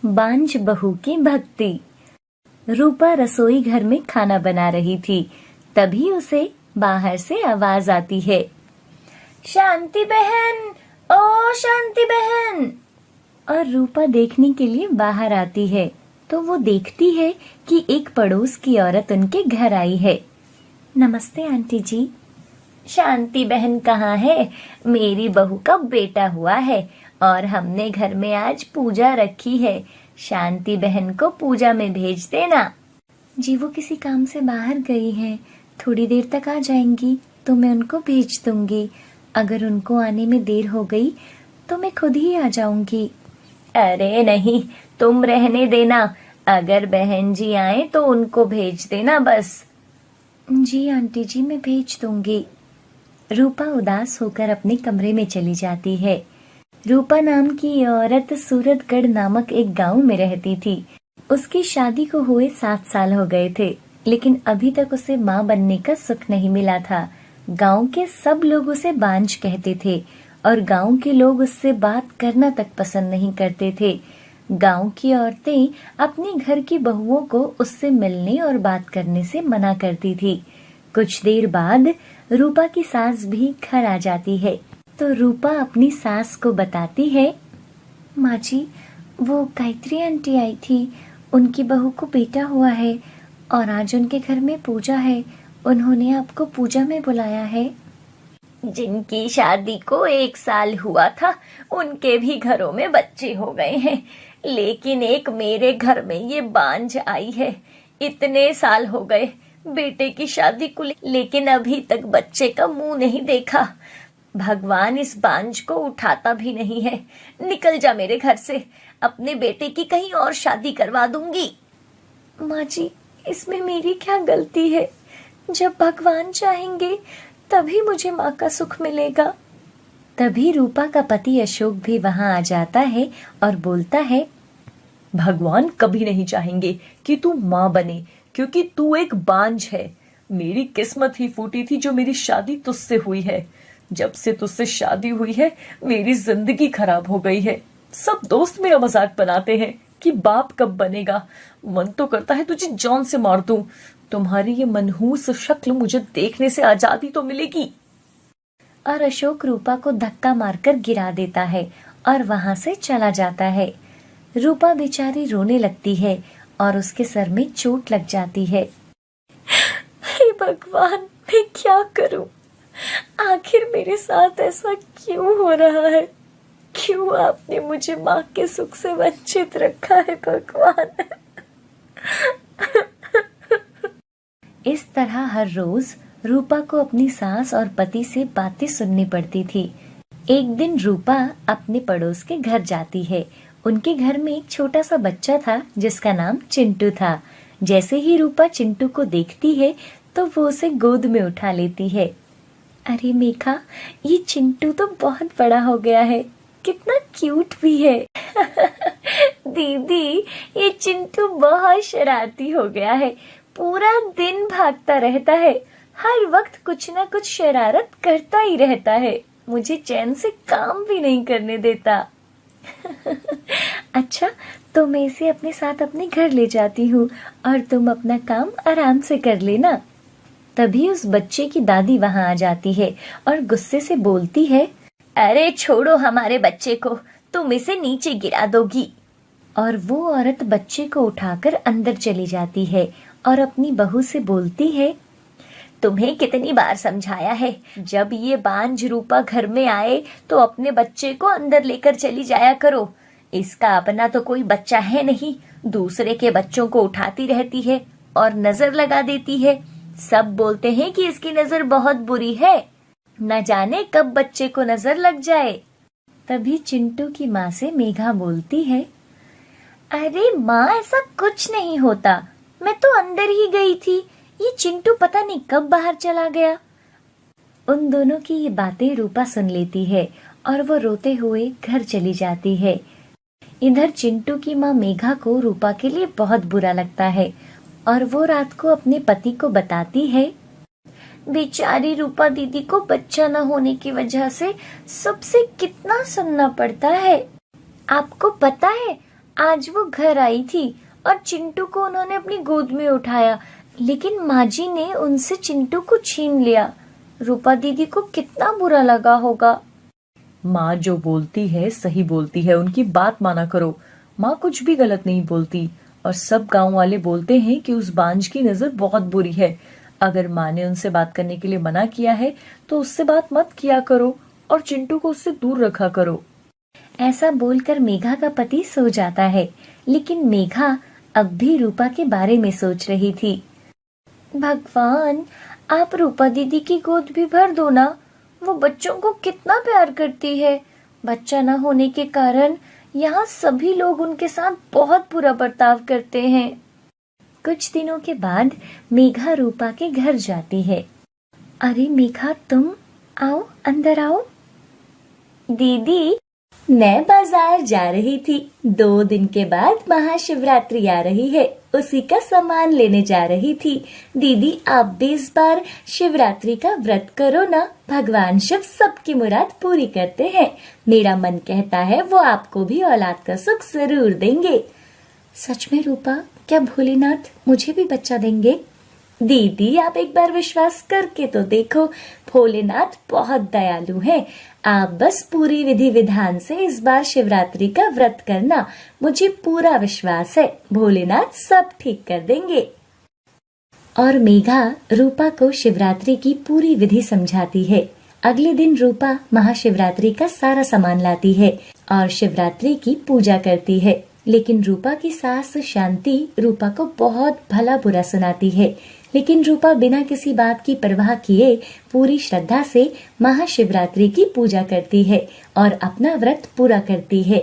बांझ बहू की भक्ति। रूपा रसोई घर में खाना बना रही थी, तभी उसे बाहर से आवाज आती है, शांति बहन, ओ शांति बहन। और रूपा देखने के लिए बाहर आती है तो वो देखती है कि एक पड़ोस की औरत उनके घर आई है। नमस्ते आंटी जी। शांति बहन कहाँ है? मेरी बहू का बेटा हुआ है और हमने घर में आज पूजा रखी है। शांति बहन को पूजा में भेज देना। जी वो किसी काम से बाहर गई है, थोड़ी देर तक आ जाएंगी तो मैं उनको भेज दूंगी। अगर उनको आने में देर हो गई तो मैं खुद ही आ जाऊंगी। अरे नहीं, तुम रहने देना। अगर बहन जी आए तो उनको भेज देना बस। जी आंटी जी, मैं भेज दूंगी। रूपा उदास होकर अपने कमरे में चली जाती है। रूपा नाम की औरत सूरतगढ़ नामक एक गांव में रहती थी। उसकी शादी को हुए 7 साल हो गए थे, लेकिन अभी तक उसे माँ बनने का सुख नहीं मिला था। गांव के सब लोग उसे बांझ कहते थे और गांव के लोग उससे बात करना तक पसंद नहीं करते थे। गांव की औरतें अपने घर की बहुओं को उससे मिलने और बात करने से मना करती थी। कुछ देर बाद रूपा की सास भी घर आ जाती है तो रूपा अपनी सास को बताती है, माँ जी, वो गायत्री आंटी आई थी, उनकी बहू को बेटा हुआ है और आज उनके घर में पूजा है। उन्होंने आपको पूजा में बुलाया है। जिनकी शादी को 1 साल हुआ था उनके भी घरों में बच्चे हो गए हैं, लेकिन एक मेरे घर में ये बांझ आई है। इतने साल हो गए बेटे की शादी को, लेकिन अभी तक बच्चे का मुंह नहीं देखा। भगवान इस बांझ को उठाता भी नहीं है। निकल जा मेरे घर से, अपने बेटे की कहीं और शादी करवा दूंगी। माँ जी, इसमें मेरी क्या गलती है? जब भगवान चाहेंगे तभी मुझे माँ का सुख मिलेगा। तभी रूपा का पति अशोक भी वहाँ आ जाता है और बोलता है, भगवान कभी नहीं चाहेंगे कि तू माँ बने, क्योंकि तू एक बांझ है। मेरी किस्मत ही फूटी थी जो मेरी शादी तुझसे हुई है। जब से तुझसे शादी हुई है मेरी जिंदगी खराब हो गई है। सब दोस्त मेरा मजाक बनाते हैं कि बाप कब बनेगा। मन तो करता है तुझे जान से मार दूं। तुम्हारी ये मनहूस शक्ल मुझे देखने से आजादी तो मिलेगी। और अशोक रूपा को धक्का मारकर गिरा देता है और वहां से चला जाता है। रूपा बेचारी रोने लगती है और उसके सर में चोट लग जाती है। हे भगवान, मैं क्या करूं? आखिर मेरे साथ ऐसा क्यों हो रहा है? क्यों आपने मुझे माँ के सुख से वंचित रखा है भगवान? इस तरह हर रोज रूपा को अपनी सास और पति से बातें सुननी पड़ती थी। एक दिन रूपा अपने पड़ोस के घर जाती है। उनके घर में एक छोटा सा बच्चा था जिसका नाम चिंटू था। जैसे ही रूपा चिंटू को देखती है तो वो उसे गोद में उठा लेती है। अरे मेघा, ये चिंटू तो बहुत बड़ा हो गया है, कितना क्यूट भी है। दीदी, ये चिंटू बहुत शरारती हो गया है, पूरा दिन भागता रहता है, हर वक्त कुछ ना कुछ शरारत करता ही रहता है, मुझे चैन से काम भी नहीं करने देता। अच्छा, तो मैं इसे अपने साथ अपने घर ले जाती हूँ और तुम अपना काम आराम से कर लेना। तभी उस बच्चे की दादी वहां आ जाती है और गुस्से से बोलती है, अरे छोड़ो हमारे बच्चे को, तुम इसे नीचे गिरा दोगी। और वो औरत बच्चे को उठाकर अंदर चली जाती है और अपनी बहू से बोलती है, तुम्हें कितनी बार समझाया है, जब ये बांझ रूपा घर में आए तो अपने बच्चे को अंदर लेकर चली जाया करो। इसका अपना तो कोई बच्चा है नहीं, दूसरे के बच्चों को उठाती रहती है और नजर लगा देती है। सब बोलते हैं कि इसकी नजर बहुत बुरी है, न जाने कब बच्चे को नजर लग जाए। तभी चिंटू की माँ से मेघा बोलती है, अरे माँ, ऐसा कुछ नहीं होता, मैं तो अंदर ही गई थी, ये चिंटू पता नहीं कब बाहर चला गया। उन दोनों की ये बातें रूपा सुन लेती है और वो रोते हुए घर चली जाती है। इधर चिंटू की माँ मेघा को रूपा के लिए बहुत बुरा लगता है और वो रात को अपने पति को बताती है, बेचारी रूपा दीदी को बच्चा न होने की वजह से सबसे कितना सुनना पड़ता है। आपको पता है, आज वो घर आई थी और चिंटू को उन्होंने अपनी गोद में उठाया, लेकिन माँ जी ने उनसे चिंटू को छीन लिया। रूपा दीदी को कितना बुरा लगा होगा। माँ जो बोलती है सही बोलती है, उनकी बात माना करो। माँ कुछ भी गलत नहीं बोलती, और सब गांव वाले बोलते हैं कि उस बांझ की नजर बहुत बुरी है। अगर माँ ने उनसे बात करने के लिए मना किया है तो उससे बात मत किया करो और चिंटू को उससे दूर रखा करो। ऐसा बोलकर मेघा का पति सो जाता है, लेकिन मेघा अब भी रूपा के बारे में सोच रही थी। भगवान, आप रूपा दीदी की गोद भी भर दो ना। वो बच्चों को कितना प्यार करती है। बच्चा न होने के कारण यहाँ सभी लोग उनके साथ बहुत बुरा बर्ताव करते हैं। कुछ दिनों के बाद मेघा रूपा के घर जाती है। अरे मेघा, तुम आओ, अंदर आओ। दीदी, मैं बाजार जा रही थी। 2 दिन के बाद महाशिवरात्रि आ रही है, उसी का सामान लेने जा रही थी। दीदी, आप भी इस बार शिवरात्रि का व्रत करो ना। भगवान शिव सबकी मुराद पूरी करते हैं। मेरा मन कहता है वो आपको भी औलाद का सुख जरूर देंगे। सच में रूपा, क्या भोलेनाथ मुझे भी बच्चा देंगे? दीदी, आप एक बार विश्वास करके तो देखो, भोलेनाथ बहुत दयालु हैं। आप बस पूरी विधि विधान से इस बार शिवरात्रि का व्रत करना। मुझे पूरा विश्वास है, भोलेनाथ सब ठीक कर देंगे। और मेघा रूपा को शिवरात्रि की पूरी विधि समझाती है। अगले दिन रूपा महाशिवरात्रि का सारा सामान लाती है और शिवरात्रि की पूजा करती है। लेकिन रूपा की सास शांति रूपा को बहुत भला बुरा सुनाती है। लेकिन रूपा बिना किसी बात की परवाह किए पूरी श्रद्धा से महाशिवरात्रि की पूजा करती है और अपना व्रत पूरा करती है।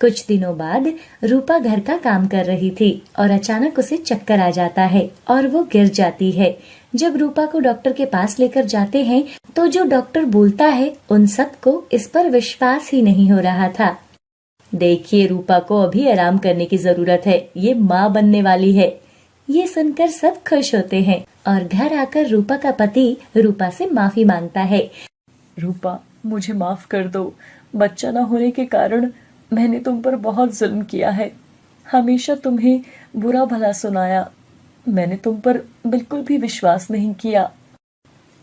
कुछ दिनों बाद रूपा घर का काम कर रही थी और अचानक उसे चक्कर आ जाता है और वो गिर जाती है। जब रूपा को डॉक्टर के पास लेकर जाते हैं तो जो डॉक्टर बोलता है उन सबको इस पर विश्वास ही नहीं हो रहा था। देखिए, रूपा को अभी आराम करने की जरूरत है, ये माँ बनने वाली है। ये सुनकर सब खुश होते हैं और घर आकर रूपा का पति रूपा से माफी मांगता है। रूपा, मुझे माफ कर दो। बच्चा न होने के कारण मैंने तुम पर बहुत जुल्म किया है, हमेशा तुम्हें बुरा भला सुनाया। मैंने तुम पर बिल्कुल भी विश्वास नहीं किया।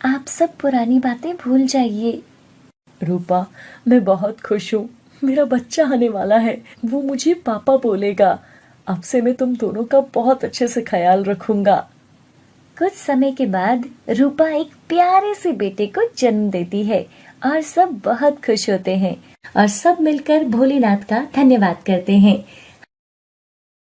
आप सब पुरानी बातें भूल जाइए। रूपा, मैं बहुत खुश हूँ। मेरा बच्चा आने वाला है, वो मुझे पापा बोलेगा। अब से मैं तुम दोनों का बहुत अच्छे से ख्याल रखूंगा। कुछ समय के बाद रूपा एक प्यारे से बेटे को जन्म देती है और सब बहुत खुश होते हैं और सब मिलकर भोलेनाथ का धन्यवाद करते हैं।